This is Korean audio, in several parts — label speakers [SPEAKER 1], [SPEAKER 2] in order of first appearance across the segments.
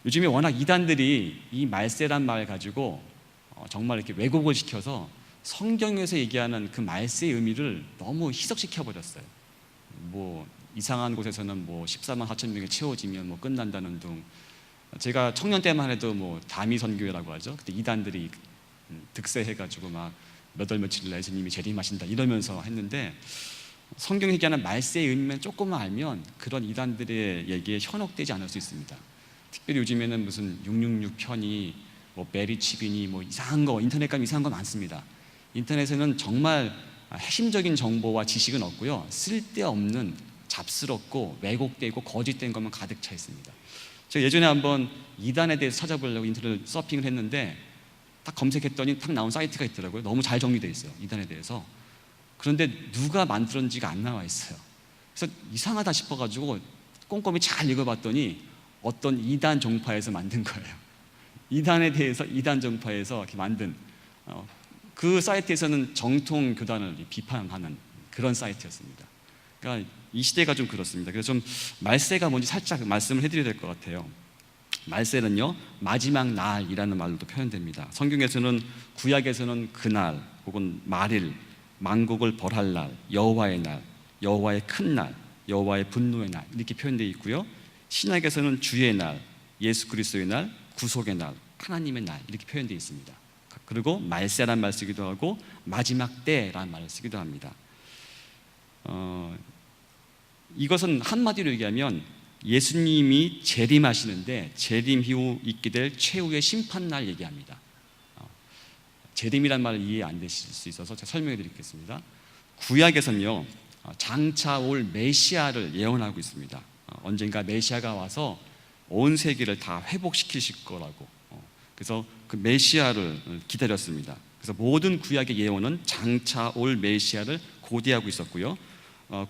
[SPEAKER 1] 요즘에 워낙 이단들이 이 말세란 말 가지고 정말 이렇게 왜곡을 시켜서 성경에서 얘기하는 그 말세의 의미를 너무 희석시켜 버렸어요. 뭐 이상한 곳에서는 뭐 14만 4천 명이 채워지면 뭐 끝난다는 둥. 제가 청년 때만 해도 뭐 다미 선교회라고 하죠. 그때 이단들이 득세해가지고 막 몇 월 며칠 날 예수님이 재림하신다 이러면서 했는데, 성경이 얘기하는 말세의 의미만 조금만 알면 그런 이단들의 얘기에 현혹되지 않을 수 있습니다. 특별히 요즘에는 무슨 666 편이 뭐 베리칩이니 뭐 이상한 거, 인터넷 가면 이상한 거 많습니다. 인터넷에는 정말 핵심적인 정보와 지식은 없고요, 쓸데없는 잡스럽고 왜곡되고 거짓된 것만 가득 차 있습니다. 제가 예전에 한번 이단에 대해서 찾아보려고 인터넷 서핑을 했는데 딱 검색했더니 딱 나온 사이트가 있더라고요. 너무 잘 정리되어 있어요, 이단에 대해서. 그런데 누가 만들었는지가 안 나와 있어요. 그래서 이상하다 싶어가지고 꼼꼼히 잘 읽어봤더니 어떤 이단 종파에서 만든 거예요. 이단에 대해서 이단 종파에서 이렇게 만든, 그 사이트에서는 정통 교단을 비판하는 그런 사이트였습니다. 그러니까 이 시대가 좀 그렇습니다. 그래서 좀 말세가 뭔지 살짝 말씀을 해드려야 될 것 같아요. 말세는요, 마지막 날이라는 말로도 표현됩니다. 성경에서는, 구약에서는 그날 혹은 말일, 만국을 벌할 날, 여호와의 날, 여호와의 큰 날, 여호와의 분노의 날 이렇게 표현되어 있고요, 신약에서는 주의 날, 예수 그리스도의 날, 구속의 날, 하나님의 날 이렇게 표현되어 있습니다. 그리고 말세란 말 쓰기도 하고 마지막 때라는 말을 쓰기도 합니다. 이것은 한마디로 얘기하면 예수님이 재림하시는데 재림 이후 있게 될 최후의 심판날 얘기합니다. 재림이란 말을 이해 안 되실 수 있어서 제가 설명해 드리겠습니다. 구약에서는요, 장차 올 메시아를 예언하고 있습니다. 언젠가 메시아가 와서 온 세계를 다 회복시키실 거라고. 그래서 그 메시아를 기다렸습니다. 그래서 모든 구약의 예언은 장차 올 메시아를 고대하고 있었고요,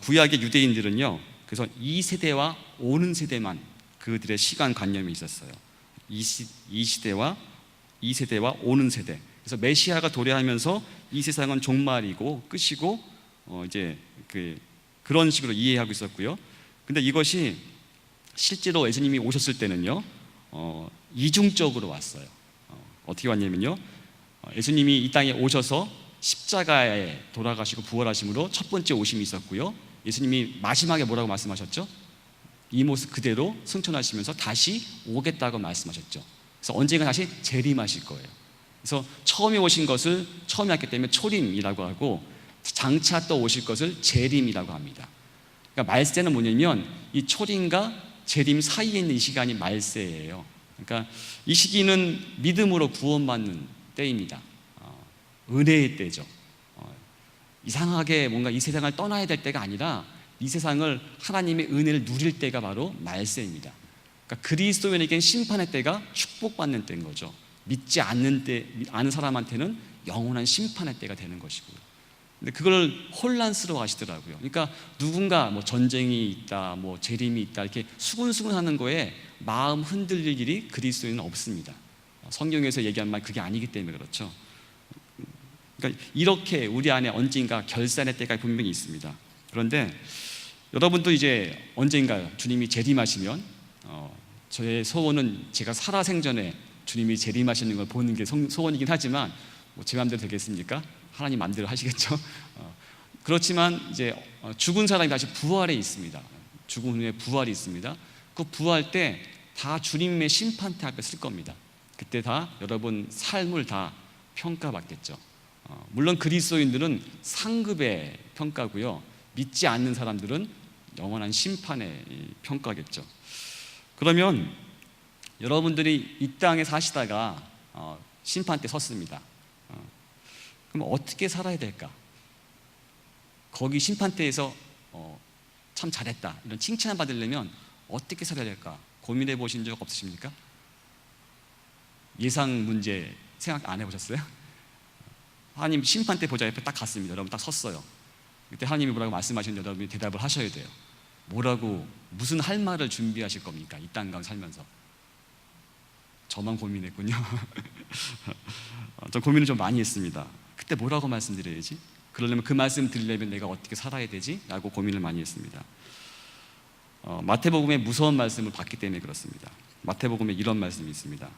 [SPEAKER 1] 구약의 유대인들은요, 그래서 이 세대와 오는 세대만 그들의 시간 관념이 있었어요. 이 세대와 오는 세대. 그래서 메시아가 도래하면서 이 세상은 종말이고 끝이고 이제 그런 식으로 이해하고 있었고요. 근데 이것이 실제로 예수님이 오셨을 때는요, 이중적으로 왔어요. 어떻게 왔냐면요, 예수님이 이 땅에 오셔서 십자가에 돌아가시고 부활하심으로 첫 번째 오심이 있었고요, 예수님이 마지막에 뭐라고 말씀하셨죠? 이 모습 그대로 승천하시면서 다시 오겠다고 말씀하셨죠. 그래서 언젠가 다시 재림하실 거예요. 그래서 처음에 오신 것을 처음에 왔기 때문에 초림이라고 하고, 장차 또 오실 것을 재림이라고 합니다. 그러니까 말세는 뭐냐면 이 초림과 재림 사이에 있는 이 시간이 말세예요. 그러니까 이 시기는 믿음으로 구원받는 때입니다. 은혜의 때죠. 이상하게 뭔가 이 세상을 떠나야 될 때가 아니라 이 세상을 하나님의 은혜를 누릴 때가 바로 말세입니다. 그러니까 그리스도인에겐 심판의 때가 축복받는 때인 거죠. 믿지 않는 사람한테는 영원한 심판의 때가 되는 것이고요. 근데 그걸 혼란스러워 하시더라고요. 그러니까 누군가 뭐 전쟁이 있다, 뭐 재림이 있다 이렇게 수군수군하는 거에 마음 흔들릴 일이 그리스도인은 없습니다. 성경에서 얘기한 말 그게 아니기 때문에 그렇죠. 그러니까 이렇게 우리 안에 언젠가 결산의 때가 분명히 있습니다. 그런데 여러분도 이제 언젠가 주님이 재림하시면, 저의 소원은 제가 살아생전에 주님이 재림하시는 걸 보는 게 소원이긴 하지만 뭐 제 마음대로 되겠습니까? 하나님 마음대로 하시겠죠. 그렇지만 이제 죽은 사람이 다시 부활에 있습니다. 죽은 후에 부활이 있습니다. 그 부활 때 다 주님의 심판대 앞에 쓸 겁니다. 그때 다 여러분 삶을 다 평가받겠죠. 물론 그리스도인들은 상급의 평가고요, 믿지 않는 사람들은 영원한 심판의 평가겠죠. 그러면 여러분들이 이 땅에 사시다가 심판 때 섰습니다. 그럼 어떻게 살아야 될까? 거기 심판대에서 참 잘했다 이런 칭찬 받으려면 어떻게 살아야 될까 고민해 보신 적 없으십니까? 예상 문제 생각 안 해보셨어요? 하나님 심판대 보좌 옆에 딱 갔습니다. 여러분 딱 섰어요. 그때 하나님이 뭐라고 말씀하시는데 여러분이 대답을 하셔야 돼요. 뭐라고, 무슨 할 말을 준비하실 겁니까? 이 땅 가운데 살면서. 저만 고민했군요. 저 고민을 좀 많이 했습니다. 그때 뭐라고 말씀드려야지? 그러려면 그 말씀 드리려면 내가 어떻게 살아야 되지? 라고 고민을 많이 했습니다. 마태복음의 무서운 말씀을 봤기 때문에 그렇습니다. 마태복음에 이런 말씀이 있습니다.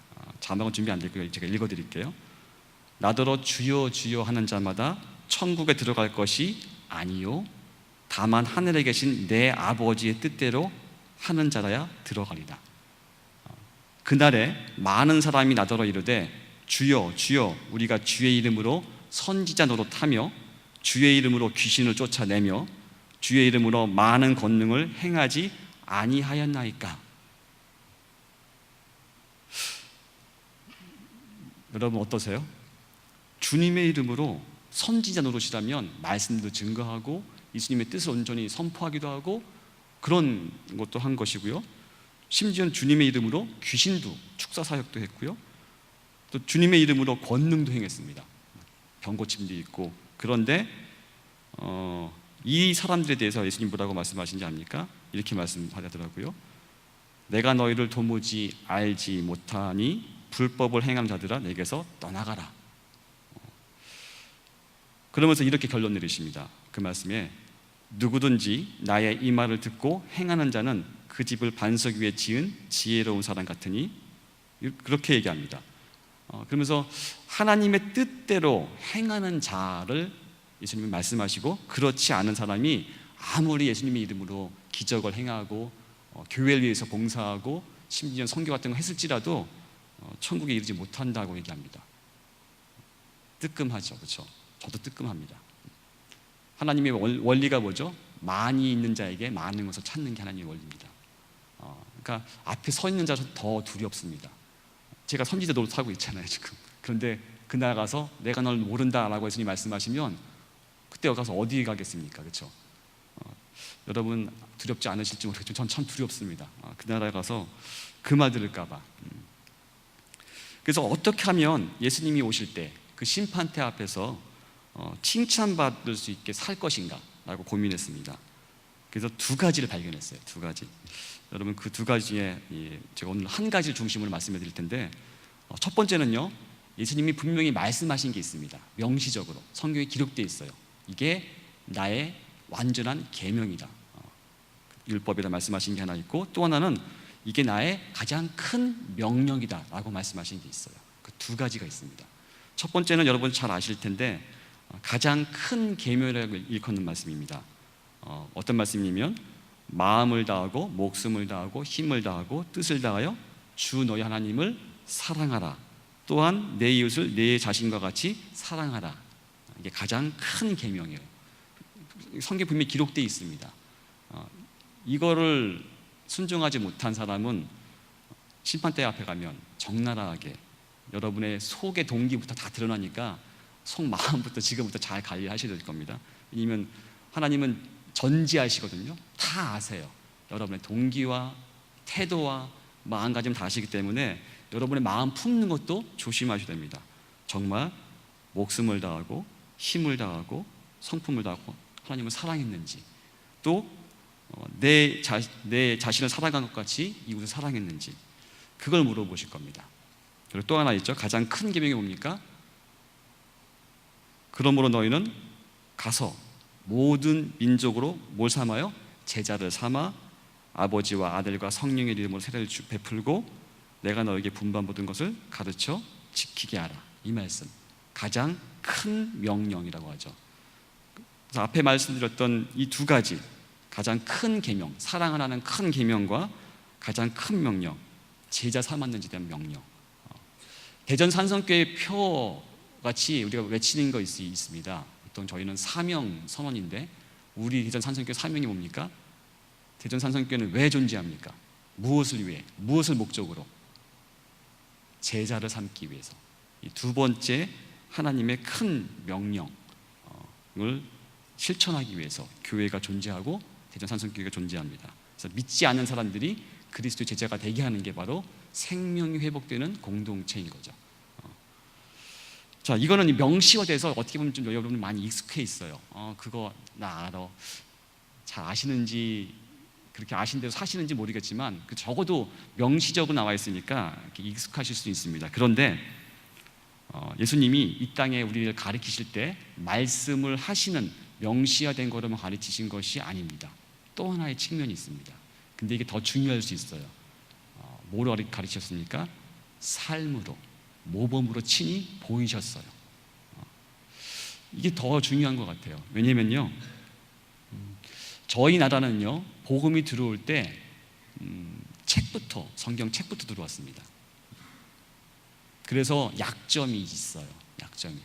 [SPEAKER 1] 자막은 준비 안 됐고요. 제가 읽어드릴게요. 나더러 주여 주여 하는 자마다 천국에 들어갈 것이 아니요 다만 하늘에 계신 내 아버지의 뜻대로 하는 자라야 들어가리라. 그날에 많은 사람이 나더러 이르되 주여 주여 우리가 주의 이름으로 선지자 노릇하며 주의 이름으로 귀신을 쫓아내며 주의 이름으로 많은 권능을 행하지 아니하였나이까. 여러분 어떠세요? 주님의 이름으로 선지자 노릇이라면 말씀도 증거하고 예수님의 뜻을 온전히 선포하기도 하고 그런 것도 한 것이고요. 심지어는 주님의 이름으로 귀신도 축사 사역도 했고요. 또 주님의 이름으로 권능도 행했습니다. 병고침도 있고. 그런데 이 사람들에 대해서 예수님 뭐라고 말씀하신지 압니까? 이렇게 말씀하더라고요. 내가 너희를 도무지 알지 못하니 불법을 행한 자들아 내게서 떠나가라. 그러면서 이렇게 결론 내리십니다. 그 말씀에 누구든지 나의 이 말을 듣고 행하는 자는 그 집을 반석 위에 지은 지혜로운 사람 같으니 그렇게 얘기합니다. 그러면서 하나님의 뜻대로 행하는 자를 예수님이 말씀하시고 그렇지 않은 사람이 아무리 예수님의 이름으로 기적을 행하고 교회를 위해서 봉사하고 심지어 선교 같은 거 했을지라도 천국에 이르지 못한다고 얘기합니다. 뜨끔하죠, 그렇죠? 저도 뜨끔합니다. 하나님의 원리가 뭐죠? 많이 있는 자에게 많은 것을 찾는 게 하나님의 원리입니다. 그러니까 앞에 서 있는 자도 더 두렵습니다. 제가 선지자 노릇하고 있잖아요 지금. 그런데 그날 가서 내가 널 모른다라고 예수님 말씀하시면 그때 가서 어디 가겠습니까? 그렇죠? 여러분 두렵지 않으실지 모르겠지만 전 참 두렵습니다. 그 나라에 가서 그 말 들을까 봐. 그래서 어떻게 하면 예수님이 오실 때 그 심판대 앞에서 칭찬받을 수 있게 살 것인가 라고 고민했습니다. 그래서 두 가지를 발견했어요. 두 가지. 여러분 그 두 가지에 제가 오늘 한 가지를 중심으로 말씀해 드릴 텐데 첫 번째는요, 예수님이 분명히 말씀하신 게 있습니다. 명시적으로 성경에 기록되어 있어요. 이게 나의 완전한 계명이다. 율법이라 말씀하신 게 하나 있고, 또 하나는 이게 나의 가장 큰 명령이다 라고 말씀하신 게 있어요. 그 두 가지가 있습니다. 첫 번째는 여러분 잘 아실 텐데 가장 큰 계명이라고 일컫는 말씀입니다. 어떤 말씀이냐면 마음을 다하고 목숨을 다하고 힘을 다하고 뜻을 다하여 주 너희 하나님을 사랑하라. 또한 내 이웃을 내 자신과 같이 사랑하라. 이게 가장 큰 계명이에요. 성경에 분명히 기록되어 있습니다. 이거를 순종하지 못한 사람은 심판대 앞에 가면 적나라하게 여러분의 속의 동기부터 다 드러나니까 속마음부터 지금부터 잘 관리하셔야 될 겁니다. 왜냐하면 하나님은 전지하시거든요. 다 아세요. 여러분의 동기와 태도와 마음가짐 다 아시기 때문에 여러분의 마음 품는 것도 조심하셔야 됩니다. 정말 목숨을 다하고 힘을 다하고 성품을 다하고 하나님을 사랑했는지, 또 내 자신을 사랑한 것 같이 이웃을 사랑했는지, 그걸 물어보실 겁니다. 그리고 또 하나 있죠. 가장 큰 계명이 뭡니까? 그러므로 너희는 가서 모든 민족으로 뭘 삼아요? 제자를 삼아 아버지와 아들과 성령의 이름으로 세례를 베풀고 내가 너에게 분반 모든 것을 가르쳐 지키게 하라. 이 말씀 가장 큰 명령이라고 하죠. 그래서 앞에 말씀드렸던 이 두 가지, 가장 큰 계명, 사랑하라는 큰 계명과 가장 큰 명령, 제자 삼았는지 대한 명령. 대전 산성교회 표같이 우리가 외치는 거 있습니다. 보통 저희는 사명 선언인데 우리 대전 산성교회 사명이 뭡니까? 대전 산성교회는 왜 존재합니까? 무엇을 위해? 무엇을 목적으로? 제자를 삼기 위해서. 이 두 번째 하나님의 큰 명령을 실천하기 위해서 교회가 존재하고 대전 산성교회가 존재합니다. 그래서 믿지 않는 사람들이 그리스도의 제자가 되게 하는 게 바로 생명이 회복되는 공동체인 거죠. 자, 이거는 명시화돼서 어떻게 보면 좀 여러분 많이 익숙해 있어요. 그거 나 알아. 잘 아시는지, 그렇게 아신 대로 사시는지 모르겠지만 적어도 명시적으로 나와 있으니까 이렇게 익숙하실 수 있습니다. 그런데 예수님이 이 땅에 우리를 가르치실 때 말씀을 하시는 명시화된 거로만 가르치신 것이 아닙니다. 또 하나의 측면이 있습니다. 근데 이게 더 중요할 수 있어요. 뭐로 가르치셨습니까? 삶으로, 모범으로 친히 보이셨어요. 이게 더 중요한 것 같아요. 왜냐면요, 저희 나라는요, 복음이 들어올 때 책부터, 성경 책부터 들어왔습니다. 그래서 약점이 있어요. 약점이.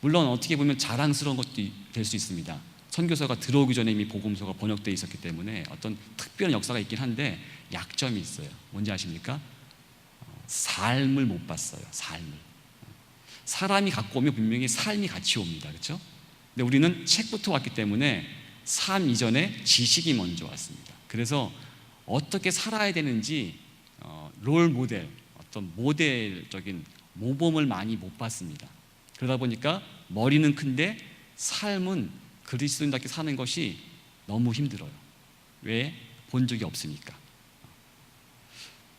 [SPEAKER 1] 물론 어떻게 보면 자랑스러운 것도 될 수 있습니다. 선교서가 들어오기 전에 이미 복음서가 번역되어 있었기 때문에 어떤 특별한 역사가 있긴 한데 약점이 있어요. 뭔지 아십니까? 삶을 못 봤어요. 삶을. 사람이 갖고 오면 분명히 삶이 같이 옵니다. 그렇죠? 근데 우리는 책부터 왔기 때문에 삶 이전에 지식이 먼저 왔습니다. 그래서 어떻게 살아야 되는지 롤 모델, 어떤 모델적인 모범을 많이 못 봤습니다. 그러다 보니까 머리는 큰데 삶은 그리스도인답게 사는 것이 너무 힘들어요. 왜? 본 적이 없으니까.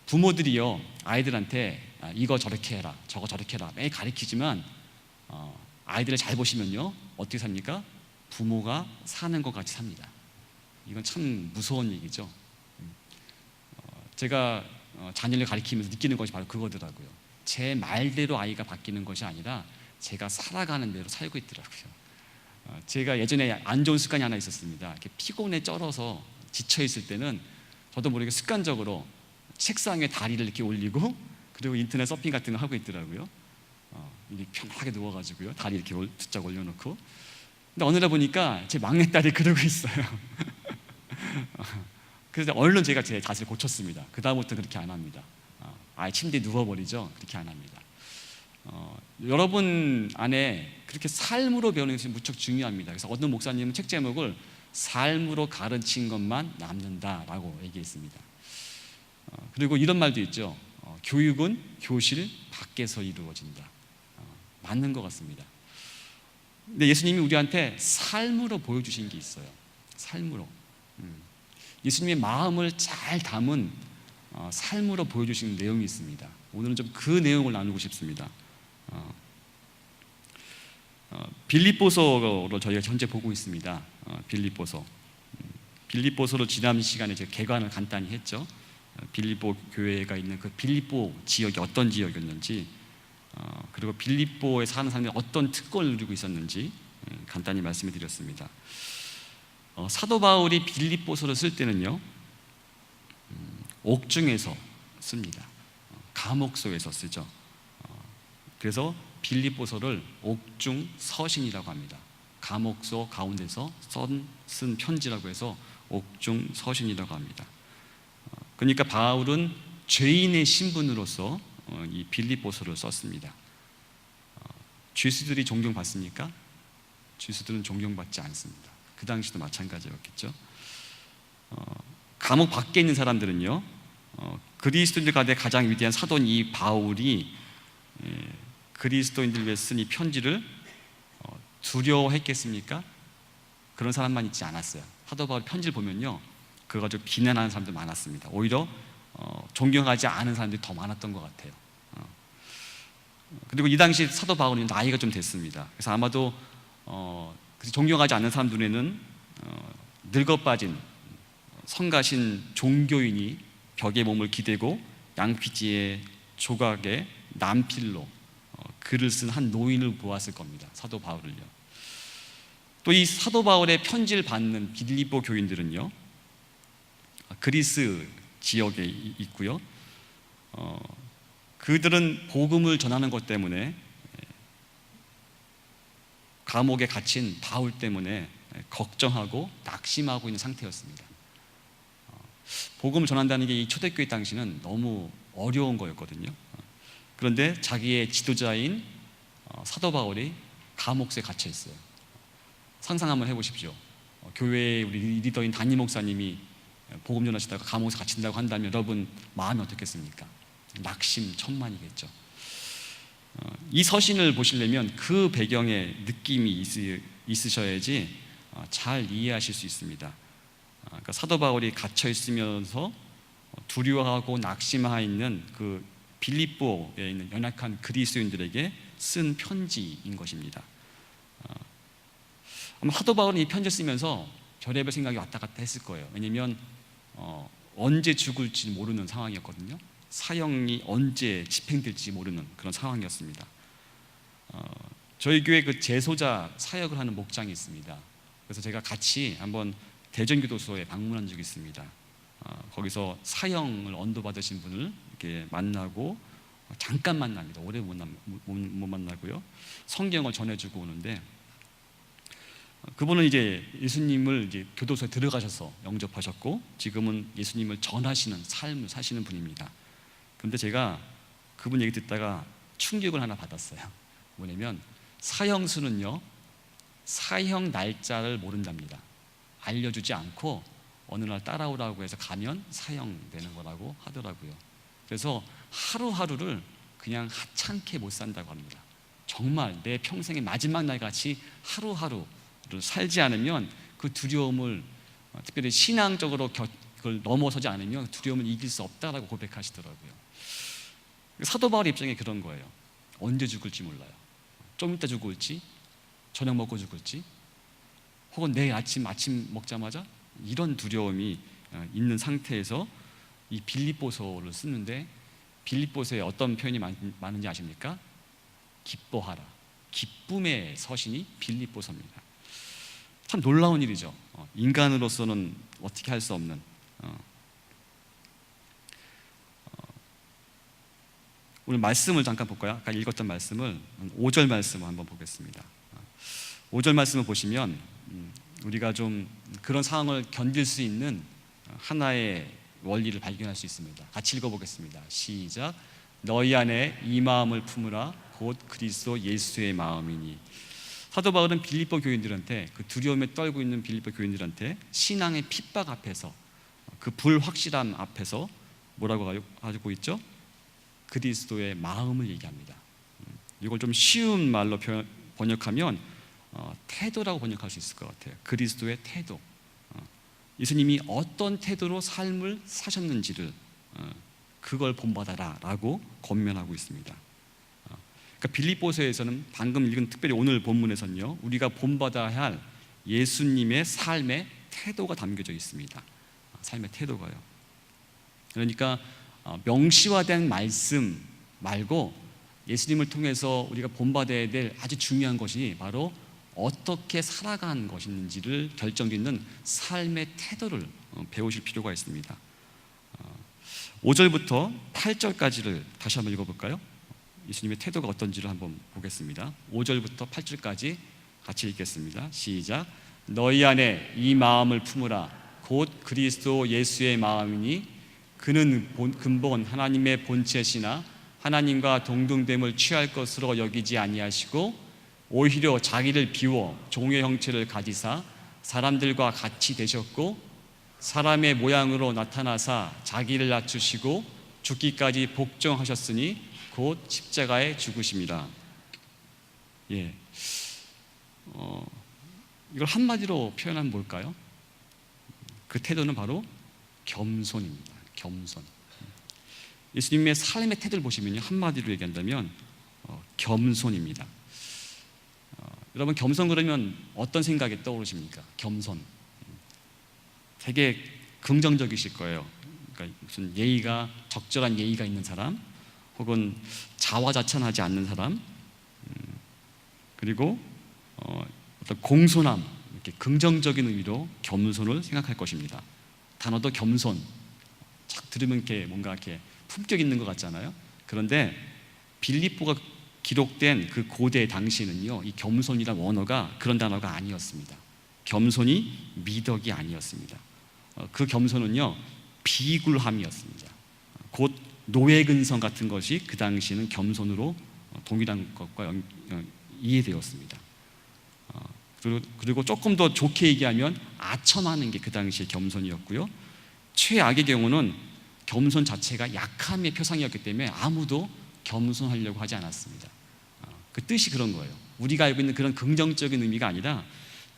[SPEAKER 1] 부모들이요, 아이들한테 이거 저렇게 해라, 저거 저렇게 해라 매일 가르치지만 아이들을 잘 보시면요, 어떻게 삽니까? 부모가 사는 것 같이 삽니다. 이건 참 무서운 얘기죠. 제가 자녀를 가르치면서 느끼는 것이 바로 그거더라고요. 제 말대로 아이가 바뀌는 것이 아니라 제가 살아가는 대로 살고 있더라고요. 제가 예전에 안 좋은 습관이 하나 있었습니다. 이렇게 피곤에 쩔어서 지쳐 있을 때는 저도 모르게 습관적으로 책상에 다리를 이렇게 올리고 그리고 인터넷 서핑 같은 거 하고 있더라고요. 이게 편하게 누워가지고요, 다리 이렇게 부쩍 올려놓고. 근데 어느 날 보니까 제 막내딸이 그러고 있어요. 그래서 얼른 제가 제 자세를 고쳤습니다. 그 다음부터 그렇게 안 합니다. 아예 침대에 누워버리죠. 그렇게 안 합니다. 여러분 안에 그렇게 삶으로 배우는 것이 무척 중요합니다. 그래서 어떤 목사님은 책 제목을 삶으로 가르친 것만 남는다라고 얘기했습니다. 그리고 이런 말도 있죠. 교육은 교실 밖에서 이루어진다. 맞는 것 같습니다. 근데 예수님이 우리한테 삶으로 보여주신 게 있어요. 삶으로. 예수님의 마음을 잘 담은 삶으로 보여주신 내용이 있습니다. 오늘은 좀 그 내용을 나누고 싶습니다. 빌립보서로 저희가 현재 보고 있습니다. 빌립보서로 지난 시간에 제가 개관을 간단히 했죠. 빌립보 교회가 있는 그 빌립보 지역이 어떤 지역이었는지, 그리고 빌립보에 사는 사람들이 어떤 특권을 누리고 있었는지 간단히 말씀을 드렸습니다. 사도 바울이 빌립보서를 쓸 때는요, 옥중에서 씁니다. 감옥소에서 쓰죠. 그래서 빌립보서를 옥중 서신이라고 합니다. 감옥소 가운데서 쓴 편지라고 해서 옥중 서신이라고 합니다. 그러니까 바울은 죄인의 신분으로서 이 빌립보서를 썼습니다. 죄수들이 존경받습니까? 죄수들은 존경받지 않습니다. 그 당시도 마찬가지였겠죠. 감옥 밖에 있는 사람들은요, 그리스도인들 가운데 가장 위대한 사도인 이 바울이 그리스도인들 위해 쓴 이 편지를 두려워했겠습니까? 그런 사람만 있지 않았어요. 사도 바울 편지를 보면요, 그거 가지고 비난하는 사람들 많았습니다. 오히려 존경하지 않은 사람들이 더 많았던 것 같아요. 그리고 이 당시 사도 바울은 나이가 좀 됐습니다. 그래서 아마도 존경하지 않는 사람 눈에는 늙어빠진 성가신 종교인이 벽에 몸을 기대고 양피지의 조각에 남필로 글을 쓴 한 노인을 보았을 겁니다. 사도 바울을요. 또 이 사도 바울의 편지를 받는 빌립보 교인들은요, 그리스 지역에 있고요. 그들은 복음을 전하는 것 때문에 감옥에 갇힌 바울 때문에 걱정하고 낙심하고 있는 상태였습니다. 복음을 전한다는 게 이 초대교회 당시는 너무 어려운 거였거든요. 그런데 자기의 지도자인 사도 바울이 감옥에 갇혀 있어요. 상상 한번 해보십시오. 교회의 우리 리더인 담임 목사님이 복음 전하시다가 감옥에 갇힌다고 한다면 여러분 마음이 어떻겠습니까? 낙심천만이겠죠. 이 서신을 보시려면 그 배경의 느낌이 있으셔야지 잘 이해하실 수 있습니다. 그러니까 사도 바울이 갇혀 있으면서 두려워하고 낙심하 있는 그 빌립보에 있는 연약한 그리스도인들에게 쓴 편지인 것입니다. 아마 사도 바울은 이 편지를 쓰면서 별의별 생각이 왔다 갔다 했을 거예요. 왜냐하면 언제 죽을지 모르는 상황이었거든요. 사형이 언제 집행될지 모르는 그런 상황이었습니다. 저희 교회 그 재소자 사역을 하는 목장이 있습니다. 그래서 제가 같이 한번 대전교도소에 방문한 적이 있습니다. 거기서 사형을 언도받으신 분을 이렇게 만나고 잠깐 만납니다. 오래 못 만나고요. 성경을 전해주고 오는데 그분은 이제 예수님을 이제 교도소에 들어가셔서 영접하셨고 지금은 예수님을 전하시는 삶을 사시는 분입니다. 그런데 제가 그분 얘기 듣다가 충격을 하나 받았어요. 뭐냐면 사형수는요 사형 날짜를 모른답니다. 알려주지 않고 어느 날 따라오라고 해서 가면 사형되는 거라고 하더라고요. 그래서 하루하루를 그냥 하찮게 못 산다고 합니다. 정말 내 평생의 마지막 날같이 하루하루를 살지 않으면 그 두려움을 특별히 신앙적으로 그걸 넘어서지 않으면 두려움을 이길 수 없다라고 고백하시더라고요. 사도 바울의 입장에 그런 거예요. 언제 죽을지 몰라요. 좀 이따 죽을지, 저녁 먹고 죽을지, 혹은 내일 아침 먹자마자 이런 두려움이 있는 상태에서 이 빌립보서를 쓰는데 빌립보서에 어떤 표현이 많은지 아십니까? 기뻐하라. 기쁨의 서신이 빌립보서입니다. 참 놀라운 일이죠. 인간으로서는 어떻게 할 수 없는 오늘 말씀을 잠깐 볼까요? 아까 읽었던 말씀을 5절 말씀을 한번 보겠습니다. 5절 말씀을 보시면 우리가 좀 그런 상황을 견딜 수 있는 하나의 원리를 발견할 수 있습니다. 같이 읽어보겠습니다. 시작. 너희 안에 이 마음을 품으라 곧 그리스도 예수의 마음이니. 사도 바울은 빌립보 교인들한테 그 두려움에 떨고 있는 빌립보 교인들한테 신앙의 핍박 앞에서 그 불확실함 앞에서 뭐라고 하고 있죠? 그리스도의 마음을 얘기합니다. 이걸 좀 쉬운 말로 번역하면 태도라고 번역할 수 있을 것 같아요. 그리스도의 태도. 예수님이 어떤 태도로 삶을 사셨는지를 그걸 본받아라라고 권면하고 있습니다. 그러니까 빌립보서에서는 방금 읽은 특별히 오늘 본문에서는요 우리가 본받아야 할 예수님의 삶의 태도가 담겨져 있습니다. 삶의 태도가요. 그러니까 명시화된 말씀 말고 예수님을 통해서 우리가 본받아야 될 아주 중요한 것이 바로 어떻게 살아가는 것인지를 결정짓는 삶의 태도를 배우실 필요가 있습니다. 5절부터 8절까지를 다시 한번 읽어볼까요? 예수님의 태도가 어떤지를 한번 보겠습니다. 5절부터 8절까지 같이 읽겠습니다. 시작. 너희 안에 이 마음을 품으라 곧 그리스도 예수의 마음이니 그는 근본 하나님의 본체시나 하나님과 동등됨을 취할 것으로 여기지 아니하시고 오히려 자기를 비워 종의 형체를 가지사 사람들과 같이 되셨고 사람의 모양으로 나타나사 자기를 낮추시고 죽기까지 복종하셨으니 곧 십자가에 죽으심이라. 예, 이걸 한마디로 표현하면 뭘까요? 그 태도는 바로 겸손입니다. 겸손. 예수님의 삶의 태도를 보시면요 한마디로 얘기한다면 겸손입니다. 여러분 겸손 그러면 어떤 생각이 떠오르십니까? 겸손. 되게 긍정적이실 거예요. 그러니까 무슨 예의가 적절한 예의가 있는 사람, 혹은 자화자찬하지 않는 사람, 그리고 어떤 공손함, 이렇게 긍정적인 의미로 겸손을 생각할 것입니다. 단어도 겸손. 쫙 들으면 이렇게 뭔가 이렇게 품격 있는 것 같잖아요. 그런데 빌립보가 기록된 그 고대 당시에는요, 이 겸손이라는 원어가 그런 단어가 아니었습니다. 겸손이 미덕이 아니었습니다. 그 겸손은요, 비굴함이었습니다. 곧 노예근성 같은 것이 그 당시에는 겸손으로 동일한 것과 이해되었습니다. 그리고 조금 더 좋게 얘기하면 아첨하는 게 그 당시의 겸손이었고요. 최악의 경우는 겸손 자체가 약함의 표상이었기 때문에 아무도 겸손하려고 하지 않았습니다. 그 뜻이 그런 거예요. 우리가 알고 있는 그런 긍정적인 의미가 아니라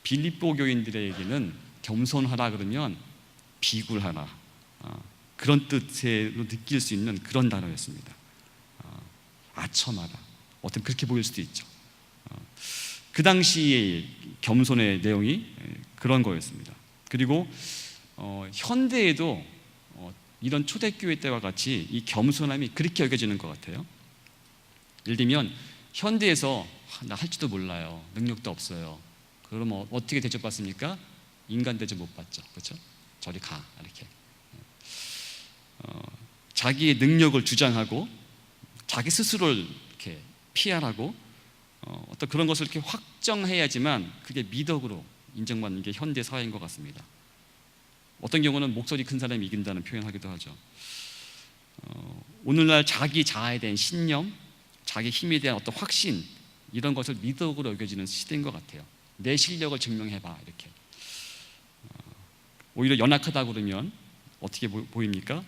[SPEAKER 1] 빌립보 교인들에게는 겸손하라 그러면 비굴하라, 그런 뜻으로 느낄 수 있는 그런 단어였습니다. 아첨하라, 어떤 그렇게 보일 수도 있죠. 그 당시의 겸손의 내용이 그런 거였습니다. 그리고 현대에도 이런 초대교회 때와 같이 이 겸손함이 그렇게 여겨지는 것 같아요. 예를 들면 현대에서 나 할지도 몰라요, 능력도 없어요. 그러면 어떻게 대접받습니까? 인간 대접 못 받죠. 그렇죠? 저리 가 이렇게. 자기의 능력을 주장하고 자기 스스로를 이렇게 피하라고 어떤 그런 것을 이렇게 확정해야지만 그게 미덕으로 인정받는 게 현대 사회인 것 같습니다. 어떤 경우는 목소리 큰 사람이 이긴다는 표현하기도 하죠. 오늘날 자기 자아에 대한 신념, 자기 힘에 대한 어떤 확신, 이런 것을 미덕으로 여겨지는 시대인 것 같아요. 내 실력을 증명해봐 이렇게. 오히려 연약하다 그러면 어떻게 보입니까?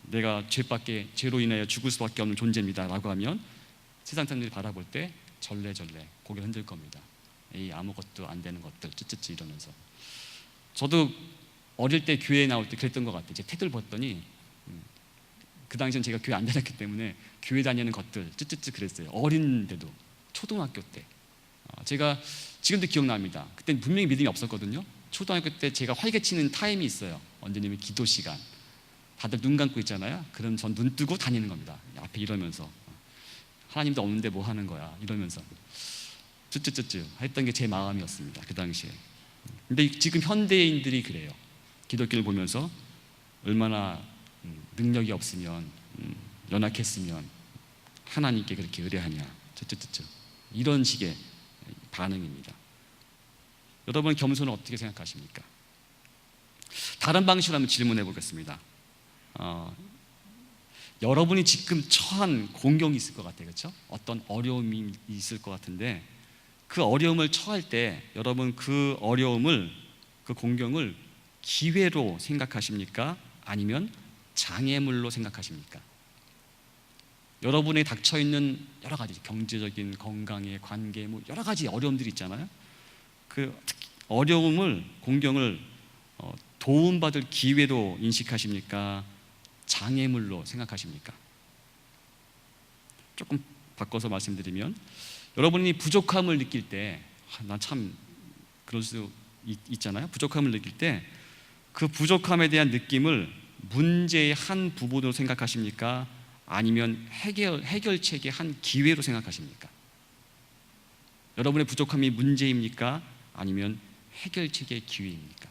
[SPEAKER 1] 내가 죄로 인하여 죽을 수밖에 없는 존재입니다 라고 하면 세상 사람들이 바라볼 때 절레절레 고개를 흔들 겁니다. 에이, 아무것도 안 되는 것들 쯔쯔쯔 이러면서. 저도 어릴 때 교회에 나올 때 그랬던 것 같아요. 제 태도를 봤더니 그 당시엔 제가 교회 안 다녔기 때문에 교회 다니는 것들 쯔쯔쯔 그랬어요. 어린데도 초등학교 때. 제가 지금도 기억납니다. 그때는 분명히 믿음이 없었거든요. 초등학교 때 제가 활개치는 타임이 있어요. 언제냐면 기도 시간. 다들 눈 감고 있잖아요. 그럼 전 눈 뜨고 다니는 겁니다. 앞에 이러면서 하나님도 없는데 뭐 하는 거야 이러면서 쯔쯔쯔쯔 했던 게 제 마음이었습니다. 그 당시에. 근데 지금 현대인들이 그래요. 기독교를 보면서 얼마나 능력이 없으면 연약했으면 하나님께 그렇게 의뢰하냐 쯔쯔쯔쯔 이런 식의 반응입니다. 여러분 겸손을 어떻게 생각하십니까? 다른 방식으로 한번 질문해 보겠습니다. 여러분이 지금 처한 공경이 있을 것 같아요. 그렇죠? 어떤 어려움이 있을 것 같은데 그 어려움을 처할 때 여러분 그 어려움을, 그 공경을 기회로 생각하십니까? 아니면 장애물로 생각하십니까? 여러분에 닥쳐있는 여러 가지 경제적인, 건강의, 관계, 뭐 여러 가지 어려움들이 있잖아요. 그 어려움을, 공경을 도움받을 기회로 인식하십니까? 장애물로 생각하십니까? 조금 바꿔서 말씀드리면 여러분이 부족함을 느낄 때 난 참 그럴 수 있잖아요. 부족함을 느낄 때 그 부족함에 대한 느낌을 문제의 한 부분으로 생각하십니까? 아니면 해결책의 한 기회로 생각하십니까? 여러분의 부족함이 문제입니까? 아니면 해결책의 기회입니까?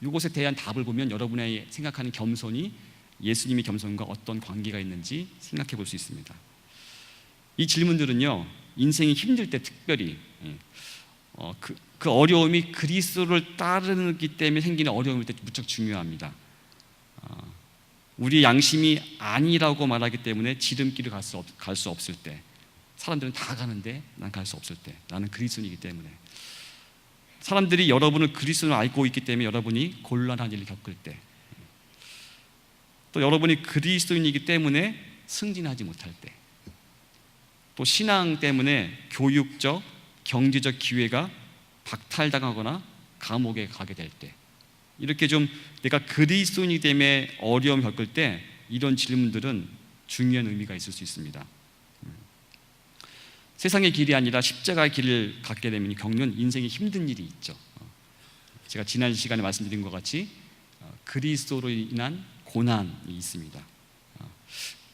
[SPEAKER 1] 이것에 대한 답을 보면 여러분의 생각하는 겸손이 예수님의 겸손과 어떤 관계가 있는지 생각해 볼 수 있습니다. 이 질문들은요, 인생이 힘들 때 특별히 그 어려움이 그리스도를 따르기 때문에 생기는 어려움일 때 무척 중요합니다. 우리 양심이 아니라고 말하기 때문에 지름길을 갈 수 없을 때, 사람들은 다 가는데 난 갈 수 없을 때, 나는 그리스도이기 때문에, 사람들이 여러분을 그리스도로 알고 있기 때문에 여러분이 곤란한 일을 겪을 때, 또 여러분이 그리스도인이기 때문에 승진하지 못할 때, 또 신앙 때문에 교육적, 경제적 기회가 박탈당하거나 감옥에 가게 될 때, 이렇게 좀 내가 그리스도인이기 때문에 어려움을 겪을 때 이런 질문들은 중요한 의미가 있을 수 있습니다. 세상의 길이 아니라 십자가의 길을 갖게 되면 겪는 인생의 힘든 일이 있죠. 제가 지난 시간에 말씀드린 것 같이 그리스도로 인한 고난이 있습니다.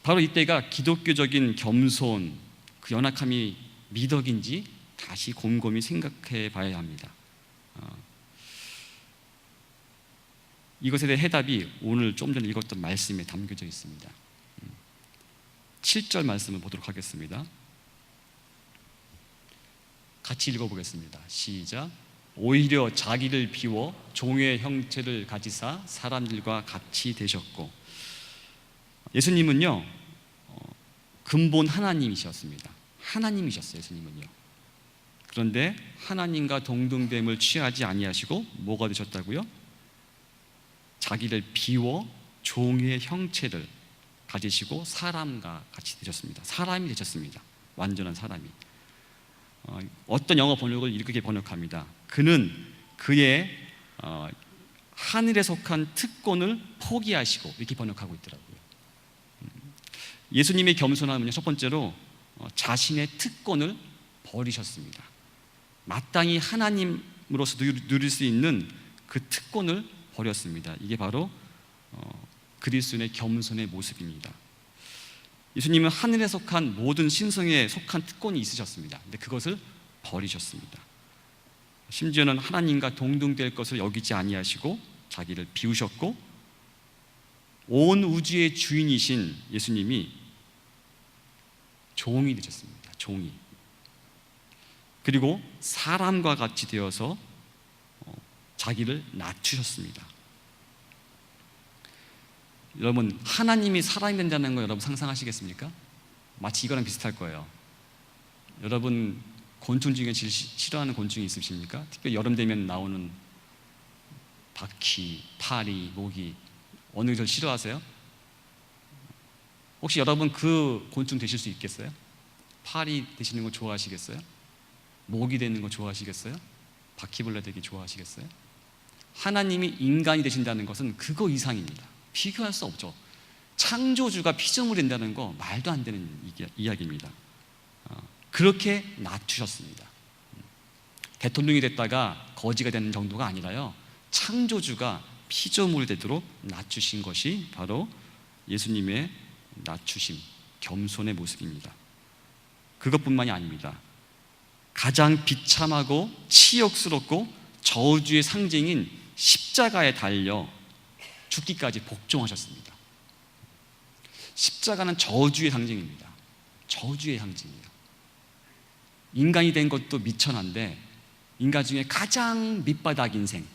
[SPEAKER 1] 바로 이때가 기독교적인 겸손, 그 연약함이 미덕인지 다시 곰곰이 생각해 봐야 합니다. 이것에 대한 해답이 오늘 좀 전에 읽었던 말씀에 담겨져 있습니다. 7절 말씀을 보도록 하겠습니다. 같이 읽어보겠습니다. 시작. 오히려 자기를 비워 종의 형체를 가지사 사람들과 같이 되셨고, 예수님은요 근본 하나님이셨습니다. 하나님이셨어요. 예수님은요. 그런데 하나님과 동등됨을 취하지 아니하시고 뭐가 되셨다고요? 자기를 비워 종의 형체를 가지시고 사람과 같이 되셨습니다. 사람이 되셨습니다. 완전한 사람이. 어떤 영어 번역을 이렇게 번역합니다. 그는 그의 하늘에 속한 특권을 포기하시고, 이렇게 번역하고 있더라고요. 예수님의 겸손함은요, 첫 번째로 자신의 특권을 버리셨습니다. 마땅히 하나님으로서 누릴 수 있는 그 특권을 버렸습니다. 이게 바로 그리스도인의 겸손의 모습입니다. 예수님은 하늘에 속한 모든 신성에 속한 특권이 있으셨습니다. 근데 그것을 버리셨습니다. 심지어는 하나님과 동등될 것을 여기지 아니하시고 자기를 비우셨고, 온 우주의 주인이신 예수님이 종이 되셨습니다. 종이. 그리고 사람과 같이 되어서 자기를 낮추셨습니다. 여러분, 하나님이 사람이 된다는 거 여러분 상상하시겠습니까? 마치 이거랑 비슷할 거예요. 여러분, 곤충 중에 제일 싫어하는 곤충이 있으십니까? 특히 여름 되면 나오는 바퀴, 파리, 모기, 어느 게 제일 싫어하세요? 혹시 여러분 그 곤충 되실 수 있겠어요? 파리 되시는 거 좋아하시겠어요? 모기 되는 거 좋아하시겠어요? 바퀴벌레 되기 좋아하시겠어요? 하나님이 인간이 되신다는 것은 그거 이상입니다. 비교할 수 없죠. 창조주가 피조물이 된다는 거 말도 안 되는 이야기입니다. 그렇게 낮추셨습니다. 대통령이 됐다가 거지가 되는 정도가 아니라요, 창조주가 피조물이 되도록 낮추신 것이 바로 예수님의 낮추심, 겸손의 모습입니다. 그것뿐만이 아닙니다. 가장 비참하고 치욕스럽고 저주의 상징인 십자가에 달려 죽기까지 복종하셨습니다. 십자가는 저주의 상징입니다. 저주의 상징이에요. 인간이 된 것도 미천한데 인간 중에 가장 밑바닥 인생,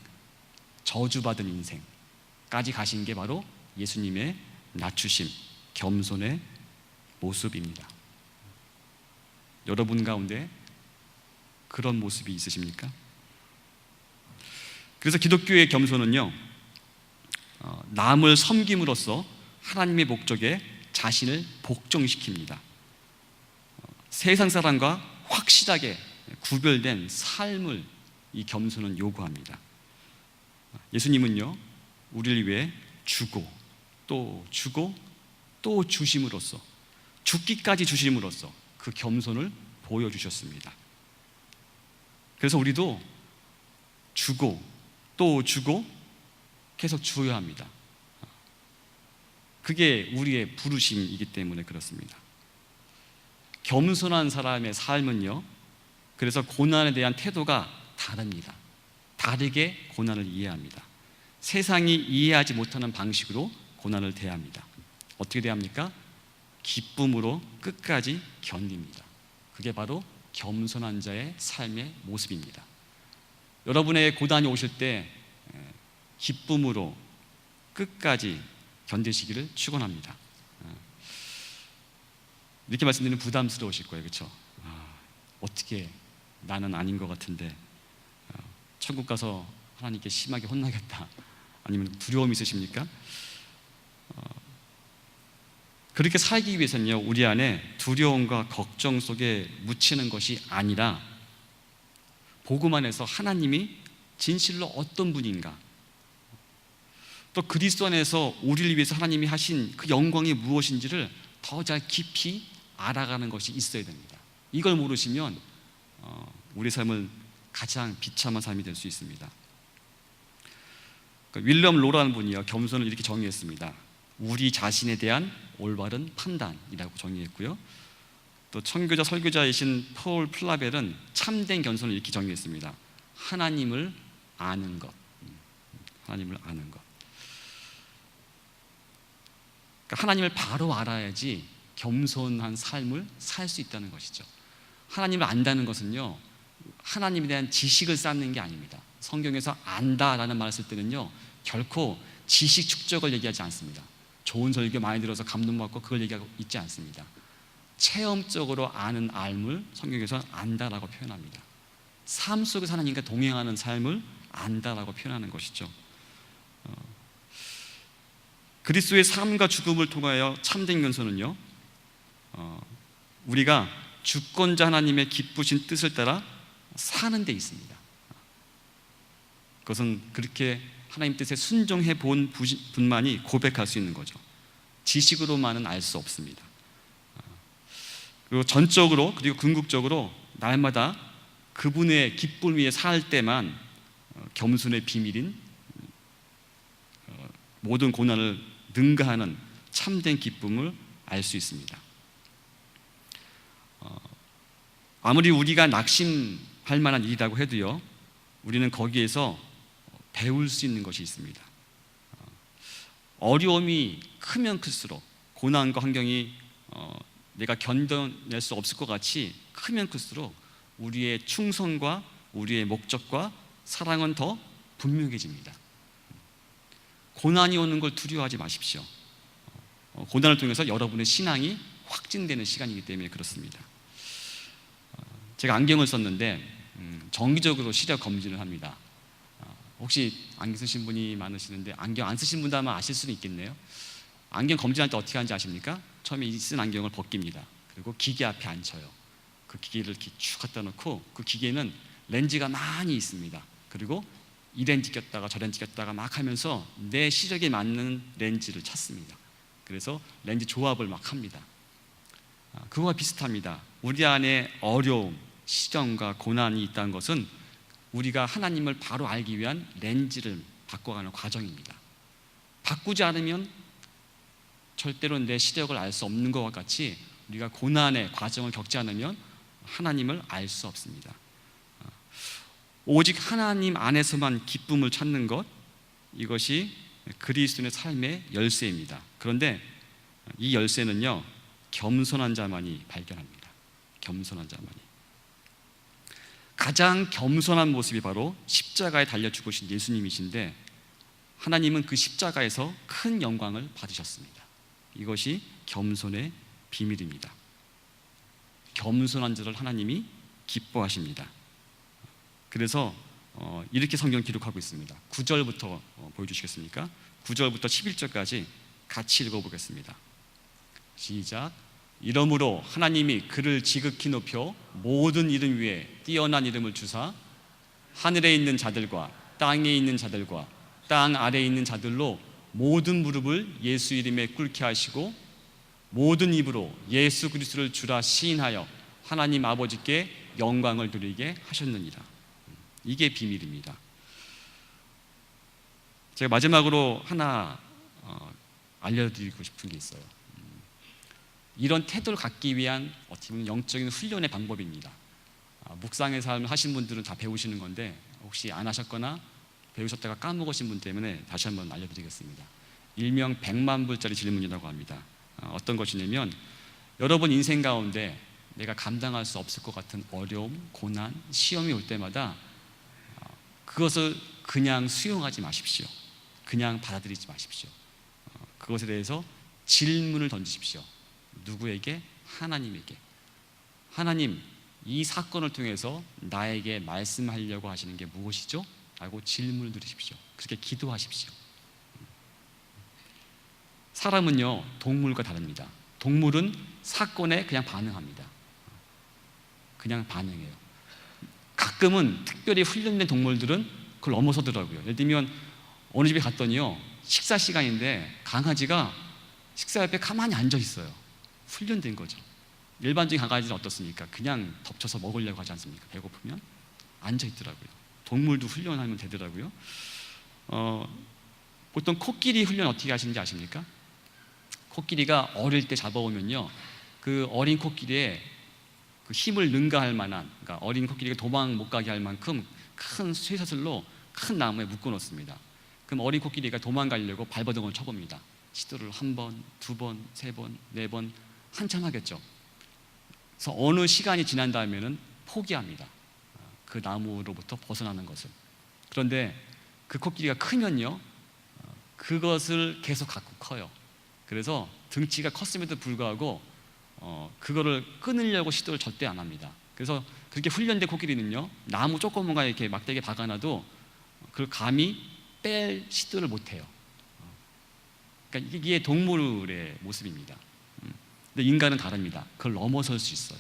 [SPEAKER 1] 저주받은 인생까지 가신 게 바로 예수님의 낮추심, 겸손의 모습입니다. 여러분 가운데 그런 모습이 있으십니까? 그래서 기독교의 겸손은요, 남을 섬김으로써 하나님의 목적에 자신을 복종시킵니다. 세상 사람과 확실하게 구별된 삶을 이 겸손은 요구합니다. 예수님은요, 우리를 위해 주고 또 주고 또 주심으로써, 죽기까지 주심으로써 그 겸손을 보여주셨습니다. 그래서 우리도 주고 또 주고 계속 주어야 합니다. 그게 우리의 부르심이기 때문에 그렇습니다. 겸손한 사람의 삶은요, 그래서 고난에 대한 태도가 다릅니다. 다르게 고난을 이해합니다. 세상이 이해하지 못하는 방식으로 고난을 대합니다. 어떻게 대합니까? 기쁨으로 끝까지 견딥니다. 그게 바로 겸손한 자의 삶의 모습입니다. 여러분의 고난이 오실 때 기쁨으로 끝까지 견디시기를 축원합니다. 이렇게 말씀드리면 부담스러우실 거예요, 그렇죠? 어떻게 나는 아닌 것 같은데 천국 가서 하나님께 심하게 혼나겠다, 아니면 두려움이 있으십니까? 그렇게 살기 위해서는요, 우리 안에 두려움과 걱정 속에 묻히는 것이 아니라 복음 안에서 하나님이 진실로 어떤 분인가, 또 그리스도 안에서 우리를 위해서 하나님이 하신 그 영광이 무엇인지를 더 잘 깊이 알아가는 것이 있어야 됩니다. 이걸 모르시면 우리 삶은 가장 비참한 삶이 될 수 있습니다. 윌리엄 로라는 분이요, 겸손을 이렇게 정의했습니다. 우리 자신에 대한 올바른 판단이라고 정의했고요, 또 선교자 설교자이신 폴 플라벨은 참된 겸손을 이렇게 정의했습니다. 하나님을 아는 것. 하나님을 아는 것. 그러니까 하나님을 바로 알아야지 겸손한 삶을 살 수 있다는 것이죠. 하나님을 안다는 것은요, 하나님에 대한 지식을 쌓는 게 아닙니다. 성경에서 안다라는 말을 쓸 때는요, 결코 지식 축적을 얘기하지 않습니다. 좋은 설교 많이 들어서 감동받고 그걸 얘기하고 있지 않습니다. 체험적으로 아는 알물, 성경에서 안다라고 표현합니다. 삶 속에서 하나님과 동행하는 삶을 안다라고 표현하는 것이죠. 그리스도의 삶과 죽음을 통하여 참된 겸손은요, 우리가 주권자 하나님의 기쁘신 뜻을 따라 사는 데 있습니다. 그것은 그렇게 하나님 뜻에 순종해 본 분만이 고백할 수 있는 거죠. 지식으로만은 알 수 없습니다. 그리고 전적으로, 그리고 궁극적으로 날마다 그분의 기쁨 위에 살 때만 겸손의 비밀인 모든 고난을 능가하는 참된 기쁨을 알 수 있습니다. 아무리 우리가 낙심할 만한 일이라고 해도요, 우리는 거기에서 배울 수 있는 것이 있습니다. 어려움이 크면 클수록, 고난과 환경이 내가 견뎌낼 수 없을 것 같이 크면 클수록 우리의 충성과 우리의 목적과 사랑은 더 분명해집니다. 고난이 오는 걸 두려워하지 마십시오. 고난을 통해서 여러분의 신앙이 확진되는 시간이기 때문에 그렇습니다. 제가 안경을 썼는데 정기적으로 시력 검진을 합니다. 혹시 안경 쓰신 분이 많으시는데 안경 안 쓰신 분도 아마 아실 수는 있겠네요. 안경 검진할 때 어떻게 하는지 아십니까? 처음에 쓴 안경을 벗깁니다. 그리고 기계 앞에 앉혀요. 그 기계를 이렇게 쭉 갖다 놓고 그 기계는 렌즈가 많이 있습니다. 그리고 이 렌즈 꼈다가 저 렌즈 꼈다가 막 하면서 내 시력에 맞는 렌즈를 찾습니다. 그래서 렌즈 조합을 막 합니다. 그거와 비슷합니다. 우리 안에 어려움, 시련과 고난이 있다는 것은 우리가 하나님을 바로 알기 위한 렌즈를 바꿔가는 과정입니다. 바꾸지 않으면 절대로 내 시력을 알 수 없는 것과 같이 우리가 고난의 과정을 겪지 않으면 하나님을 알 수 없습니다. 오직 하나님 안에서만 기쁨을 찾는 것, 이것이 그리스도인의 삶의 열쇠입니다. 그런데 이 열쇠는요, 겸손한 자만이 발견합니다. 겸손한 자만이. 가장 겸손한 모습이 바로 십자가에 달려 죽으신 예수님이신데, 하나님은 그 십자가에서 큰 영광을 받으셨습니다. 이것이 겸손의 비밀입니다. 겸손한 자를 하나님이 기뻐하십니다. 그래서 이렇게 성경 기록하고 있습니다. 9절부터 보여주시겠습니까? 9절부터 11절까지 같이 읽어보겠습니다. 시작. 이러므로 하나님이 그를 지극히 높여 모든 이름 위에 뛰어난 이름을 주사 하늘에 있는 자들과 땅에 있는 자들과 땅 아래에 있는 자들로 모든 무릎을 예수 이름에 꿇게 하시고 모든 입으로 예수 그리스도를 주라 시인하여 하나님 아버지께 영광을 돌리게 하셨느니라. 이게 비밀입니다. 제가 마지막으로 하나 알려드리고 싶은 게 있어요. 이런 태도를 갖기 위한 어떻게 보면 영적인 훈련의 방법입니다. 묵상의 삶을 하신 분들은 다 배우시는 건데 혹시 안 하셨거나 배우셨다가 까먹으신 분 때문에 다시 한번 알려드리겠습니다. 일명 100만 불짜리 질문이라고 합니다. 어떤 것이냐면, 여러분 인생 가운데 내가 감당할 수 없을 것 같은 어려움, 고난, 시험이 올 때마다 그것을 그냥 수용하지 마십시오. 그냥 받아들이지 마십시오. 그것에 대해서 질문을 던지십시오. 누구에게? 하나님에게. 하나님, 이 사건을 통해서 나에게 말씀하려고 하시는 게 무엇이죠? 라고 질문을 드리십시오. 그렇게 기도하십시오. 사람은요, 동물과 다릅니다. 동물은 사건에 그냥 반응합니다. 그냥 반응해요. 가끔은 특별히 훈련된 동물들은 그걸 넘어서더라고요. 예를 들면 어느 집에 갔더니요, 식사 시간인데 강아지가 식사 옆에 가만히 앉아 있어요. 훈련된 거죠. 일반적인 강아지는 어떻습니까? 그냥 덮쳐서 먹으려고 하지 않습니까? 배고프면 앉아 있더라고요. 동물도 훈련하면 되더라고요. 보통 코끼리 훈련 어떻게 하시는지 아십니까? 코끼리가 어릴 때 잡아오면요, 그 어린 코끼리의 그 힘을 능가할 만한, 그러니까 어린 코끼리가 도망 못 가게 할 만큼 큰 쇠사슬로 큰 나무에 묶어 놓습니다. 그럼 어린 코끼리가 도망가려고 발버둥을 쳐봅니다. 시도를 한 번, 두 번, 세 번, 네 번 한참 하겠죠. 그래서 어느 시간이 지난 다음에는 포기합니다. 그 나무로부터 벗어나는 것을. 그런데 그 코끼리가 크면요, 그것을 계속 갖고 커요. 그래서 등치가 컸음에도 불구하고 그거를 끊으려고 시도를 절대 안 합니다. 그래서 그렇게 훈련된 코끼리는요, 나무 조그만가 이렇게 막대기에 박아놔도 그걸 감히 뺄 시도를 못 해요. 그러니까 이게 동물의 모습입니다. 근데 인간은 다릅니다. 그걸 넘어설 수 있어요.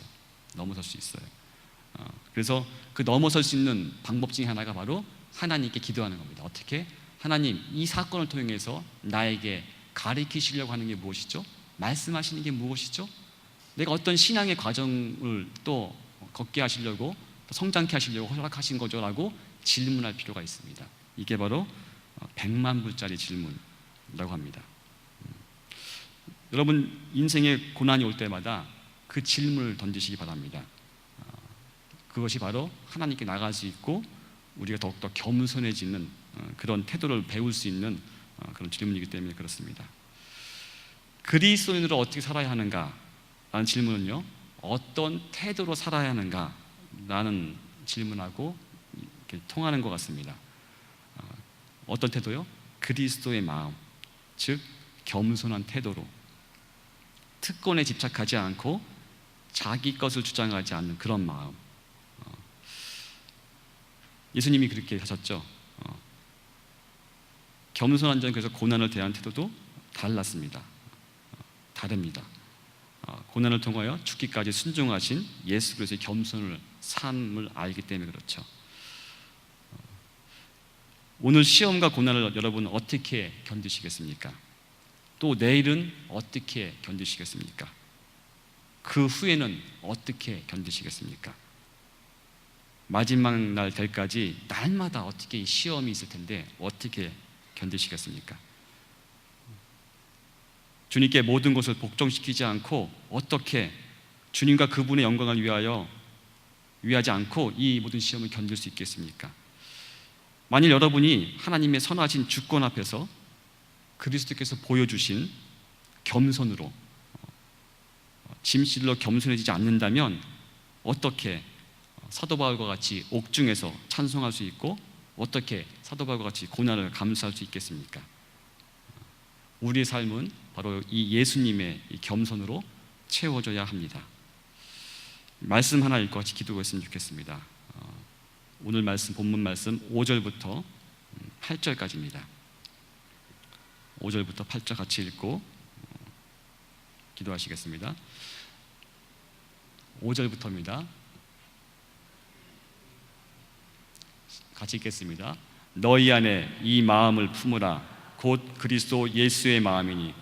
[SPEAKER 1] 넘어설 수 있어요. 그래서 그 넘어설 수 있는 방법 중에 하나가 바로 하나님께 기도하는 겁니다. 어떻게? 하나님, 이 사건을 통해서 나에게 가르치시려고 하는 게 무엇이죠? 말씀하시는 게 무엇이죠? 내가 어떤 신앙의 과정을 또 걷게 하시려고, 또 성장케 하시려고 허락하신 거죠? 라고 질문할 필요가 있습니다. 이게 바로 100만 불짜리 질문, 합니다. 여러분 인생에 고난이 올 때마다 그 질문을 던지시기 바랍니다. 그것이 바로 하나님께 나갈 수 있고 우리가 더욱더 겸손해지는 그런 태도를 배울 수 있는 그런 질문이기 때문에 그렇습니다. 그리스도인으로 어떻게 살아야 하는가? 라는 질문은요, 어떤 태도로 살아야 하는가? 라는 질문하고 이렇게 통하는 것 같습니다. 어떤 태도요? 그리스도의 마음, 즉 겸손한 태도로 특권에 집착하지 않고 자기 것을 주장하지 않는 그런 마음. 예수님이 그렇게 하셨죠. 겸손한 점, 그래서 고난을 대하는 태도도 달랐습니다. 다릅니다. 고난을 통하여 죽기까지 순종하신 예수 그리스도의 겸손을 삶을 알기 때문에 그렇죠. 오늘 시험과 고난을 여러분 어떻게 견디시겠습니까? 또 내일은 어떻게 견디시겠습니까? 그 후에는 어떻게 견디시겠습니까? 마지막 날 될까지 날마다 어떻게 시험이 있을 텐데 어떻게 견디시겠습니까? 주님께 모든 것을 복종시키지 않고 어떻게 주님과 그분의 영광을 위하지 않고 이 모든 시험을 견딜 수 있겠습니까? 만일 여러분이 하나님의 선하신 주권 앞에서 그리스도께서 보여주신 겸손으로 짐실로 겸손해지지 않는다면 어떻게 사도 바울과 같이 옥중에서 찬송할 수 있고 어떻게 사도 바울과 같이 고난을 감수할 수 있겠습니까? 우리의 삶은 바로 이 예수님의 이 겸손으로 채워져야 합니다. 말씀 하나 읽고 같이 기도했으면 좋겠습니다. 오늘 말씀, 본문 말씀 5절부터 8절까지입니다. 5절부터 8절 같이 읽고 기도하시겠습니다. 5절부터입니다. 같이 읽겠습니다. 너희 안에 이 마음을 품으라. 곧 그리스도 예수의 마음이니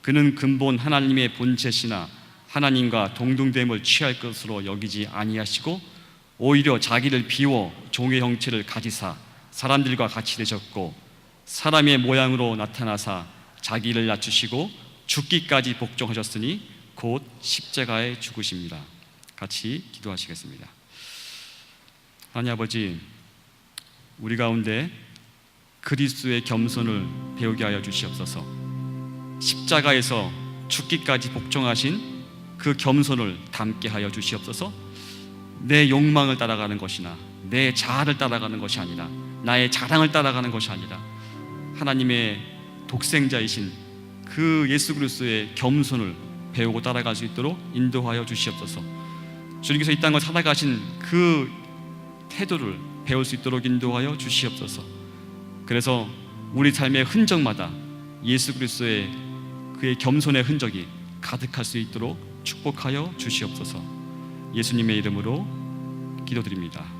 [SPEAKER 1] 그는 근본 하나님의 본체시나 하나님과 동등됨을 취할 것으로 여기지 아니하시고 오히려 자기를 비워 종의 형체를 가지사 사람들과 같이 되셨고 사람의 모양으로 나타나사 자기를 낮추시고 죽기까지 복종하셨으니 곧 십자가에 죽으십니다. 같이 기도하시겠습니다. 하나님 아버지, 우리 가운데 그리스도의 겸손을 배우게 하여 주시옵소서. 십자가에서 죽기까지 복종하신 그 겸손을 담게 하여 주시옵소서. 내 욕망을 따라가는 것이나 내 자아를 따라가는 것이 아니라 나의 자랑을 따라가는 것이 아니라 하나님의 독생자이신 그 예수 그리스도의 겸손을 배우고 따라갈 수 있도록 인도하여 주시옵소서. 주님께서 이 땅을 살아가신 그 태도를 배울 수 있도록 인도하여 주시옵소서. 그래서 우리 삶의 흔적마다 예수 그리스도의 그의 겸손의 흔적이 가득할 수 있도록 축복하여 주시옵소서. 예수님의 이름으로 기도드립니다.